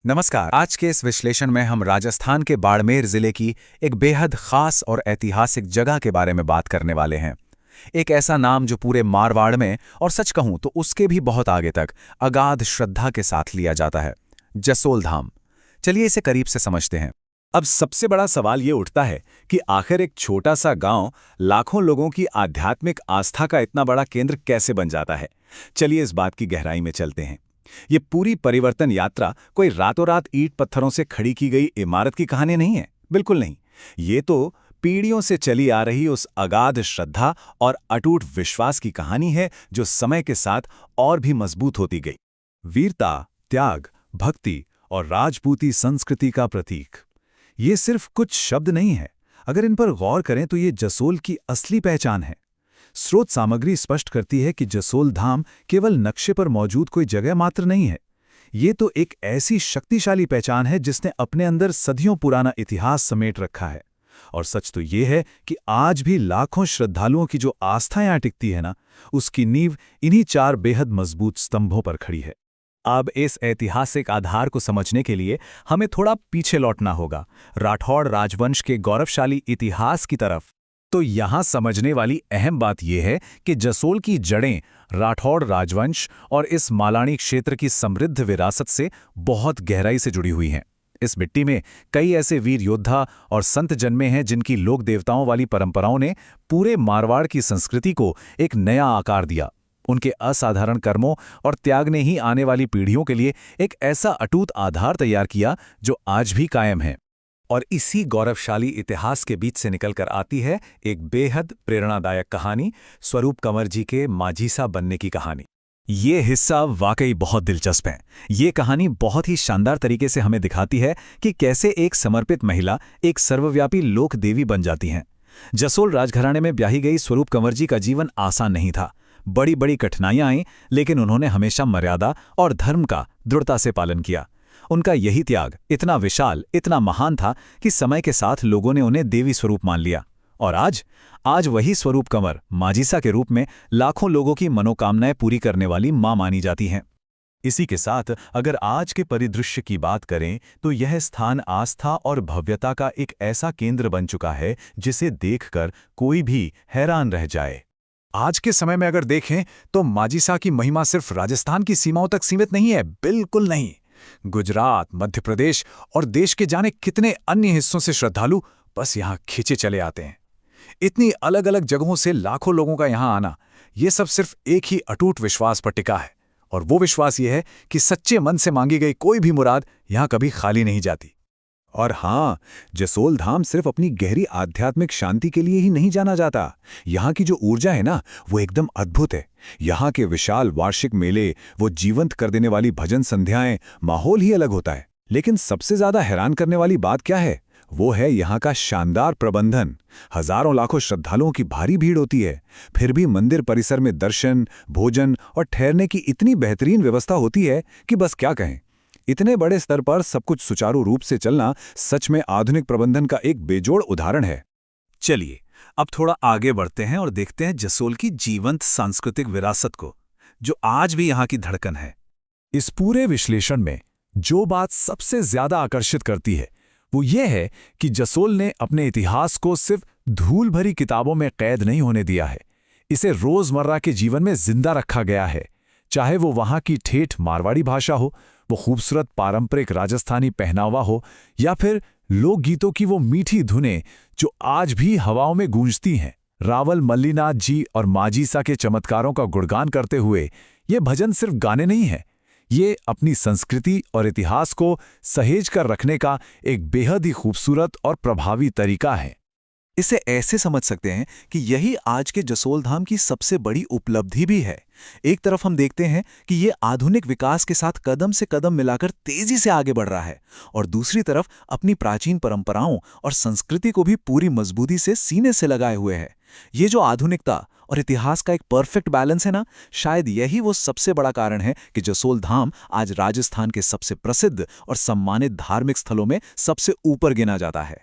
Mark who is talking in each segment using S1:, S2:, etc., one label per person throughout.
S1: नमस्कार। आज के इस विश्लेषण में हम राजस्थान के बाड़मेर जिले की एक बेहद खास और ऐतिहासिक जगह के बारे में बात करने वाले हैं। एक ऐसा नाम जो पूरे मारवाड़ में और सच कहूं तो उसके भी बहुत आगे तक अगाध श्रद्धा के साथ लिया जाता है, जसोल धाम। चलिए इसे करीब से समझते हैं।
S2: अब सबसे बड़ा सवाल ये उठता है कि आखिर एक छोटा सा गांव लाखों लोगों की आध्यात्मिक आस्था का इतना बड़ा केंद्र कैसे बन जाता है। चलिए इस बात की गहराई में चलते हैं। ये पूरी परिवर्तन यात्रा कोई रातों रात ईंट पत्थरों से खड़ी की गई इमारत की कहानी नहीं है, बिल्कुल नहीं। ये तो पीढ़ियों से चली आ रही उस अगाध श्रद्धा और अटूट विश्वास की कहानी है जो समय के साथ और भी मजबूत होती गई। वीरता, त्याग, भक्ति और राजपूती संस्कृति का प्रतीक। ये सिर्फ कुछ शब्द नहीं है। अगर इन पर गौर करें तो ये जसोल की असली पहचान है। स्रोत सामग्री स्पष्ट करती है कि जसोल धाम केवल नक्शे पर मौजूद कोई जगह मात्र नहीं है। ये तो एक ऐसी शक्तिशाली पहचान है जिसने अपने अंदर सदियों पुराना इतिहास समेट रखा है। और सच तो ये है कि आज भी लाखों श्रद्धालुओं की जो आस्था यहाँ टिकती है ना, उसकी नींव इन्हीं चार बेहद मजबूत स्तंभों पर खड़ी है।
S3: अब इस ऐतिहासिक आधार को समझने के लिए हमें थोड़ा पीछे लौटना होगा, राठौड़ राजवंश के गौरवशाली इतिहास की तरफ। तो यहाँ समझने वाली अहम बात यह है कि जसोल की जड़ें राठौड़ राजवंश और इस मालानी क्षेत्र की समृद्ध विरासत से बहुत गहराई से जुड़ी हुई हैं। इस मिट्टी में कई ऐसे वीर योद्धा और संत जन्मे हैं जिनकी लोक देवताओं वाली परंपराओं ने पूरे मारवाड़ की संस्कृति को एक नया आकार दिया। उनके असाधारण कर्मों और त्याग ने ही आने वाली पीढ़ियों के लिए एक ऐसा अटूट आधार तैयार किया जो आज भी कायम है। और इसी गौरवशाली इतिहास के बीच से निकलकर आती है एक बेहद प्रेरणादायक कहानी, स्वरूप कंवर जी के माजीसा बनने की कहानी। ये हिस्सा वाकई बहुत दिलचस्प है। ये कहानी बहुत ही शानदार तरीके से हमें दिखाती है कि कैसे एक समर्पित महिला एक सर्वव्यापी लोक देवी बन जाती हैं। जसोल राजघराने में ब्याही गई स्वरूप कंवर जी का जीवन आसान नहीं था। बड़ी बड़ी कठिनाइयां आईं, लेकिन उन्होंने हमेशा मर्यादा और धर्म का दृढ़ता से पालन किया। उनका यही त्याग इतना विशाल, इतना महान था कि समय के साथ लोगों ने उन्हें देवी स्वरूप मान लिया। और आज वही स्वरूप कंवर माजीसा के रूप में लाखों लोगों की मनोकामनाएं पूरी करने वाली मां मानी जाती हैं।
S2: इसी के साथ अगर आज के परिदृश्य की बात करें तो यह स्थान आस्था और भव्यता का एक ऐसा केंद्र बन चुका है जिसे देखकर कोई भी हैरान रह जाए।
S3: आज के समय में अगर देखें तो माजीसा की महिमा सिर्फ राजस्थान की सीमाओं तक सीमित नहीं है, बिल्कुल नहीं। गुजरात, मध्य प्रदेश और देश के जाने कितने अन्य हिस्सों से श्रद्धालु बस यहाँ खींचे चले आते हैं। इतनी अलग अलग जगहों से लाखों लोगों का यहाँ आना, ये सब सिर्फ एक ही अटूट विश्वास पर टिका है। और वो विश्वास ये है कि सच्चे मन से मांगी गई कोई भी मुराद यहाँ कभी खाली नहीं जाती।
S2: और हाँ, जसोल धाम सिर्फ अपनी गहरी आध्यात्मिक शांति के लिए ही नहीं जाना जाता। यहाँ की जो ऊर्जा है ना, वो एकदम अद्भुत है। यहाँ के विशाल वार्षिक मेले, वो जीवंत कर देने वाली भजन संध्याएं, माहौल ही अलग होता है। लेकिन सबसे ज्यादा हैरान करने वाली बात क्या है? वो है यहाँ का शानदार प्रबंधन। हजारों लाखों श्रद्धालुओं की भारी भीड़ होती है, फिर भी मंदिर परिसर में दर्शन, भोजन और ठहरने की इतनी बेहतरीन व्यवस्था होती है कि बस क्या कहें। इतने बड़े स्तर पर सब कुछ सुचारू रूप से चलना सच में आधुनिक प्रबंधन का एक बेजोड़ उदाहरण है।
S3: चलिए अब थोड़ा आगे बढ़ते हैं और देखते हैं जसोल की जीवंत सांस्कृतिक विरासत को, जो आज भी यहाँ की धड़कन है।
S2: इस पूरे विश्लेषण में जो बात सबसे ज्यादा आकर्षित करती है वो ये है कि जसोल ने अपने इतिहास को सिर्फ धूल भरी किताबों में कैद नहीं होने दिया है। इसे रोजमर्रा के जीवन में जिंदा रखा गया है। चाहे वो वहाँ की ठेठ मारवाड़ी भाषा हो, वो खूबसूरत पारंपरिक राजस्थानी पहनावा हो, या फिर लोकगीतों की वो मीठी धुनें जो आज भी हवाओं में गूंजती हैं। रावल मल्लीनाथ जी और माजीसा के चमत्कारों का गुणगान करते हुए ये भजन सिर्फ गाने नहीं हैं, ये अपनी संस्कृति और इतिहास को सहेज कर रखने का एक बेहद ही खूबसूरत और प्रभावी तरीका है।
S1: इसे ऐसे समझ सकते हैं कि यही आज के जसोल धाम की सबसे बड़ी उपलब्धि भी है। एक तरफ हम देखते हैं कि ये आधुनिक विकास के साथ कदम से कदम मिलाकर तेजी से आगे बढ़ रहा है, और दूसरी तरफ अपनी प्राचीन परंपराओं और संस्कृति को भी पूरी मजबूती से सीने से लगाए हुए है। ये जो आधुनिकता और इतिहास का एक परफेक्ट बैलेंस है ना, शायद यही वो सबसे बड़ा कारण है कि जसोल धाम आज राजस्थान के सबसे प्रसिद्ध और सम्मानित धार्मिक स्थलों में सबसे ऊपर गिना जाता है।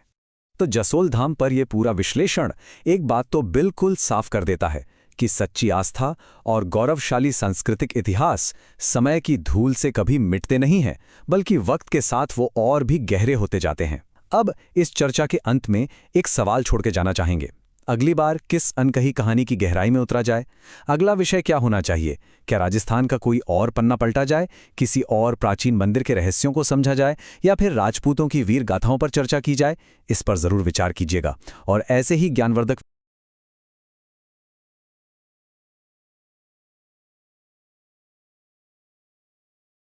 S3: तो जसोल धाम पर यह पूरा विश्लेषण एक बात तो बिल्कुल साफ कर देता है कि सच्ची आस्था और गौरवशाली सांस्कृतिक इतिहास समय की धूल से कभी मिटते नहीं हैं, बल्कि वक्त के साथ वो और भी गहरे होते जाते हैं। अब इस चर्चा के अंत में एक सवाल छोड़ के जाना चाहेंगे। अगली बार किस अनकही कहानी की गहराई में उतरा जाए? अगला विषय क्या होना चाहिए? क्या राजस्थान का कोई और पन्ना पलटा जाए, किसी और प्राचीन मंदिर के रहस्यों को समझा जाए, या फिर राजपूतों की वीर गाथाओं पर चर्चा की जाए? इस पर जरूर विचार कीजिएगा और ऐसे ही ज्ञानवर्धक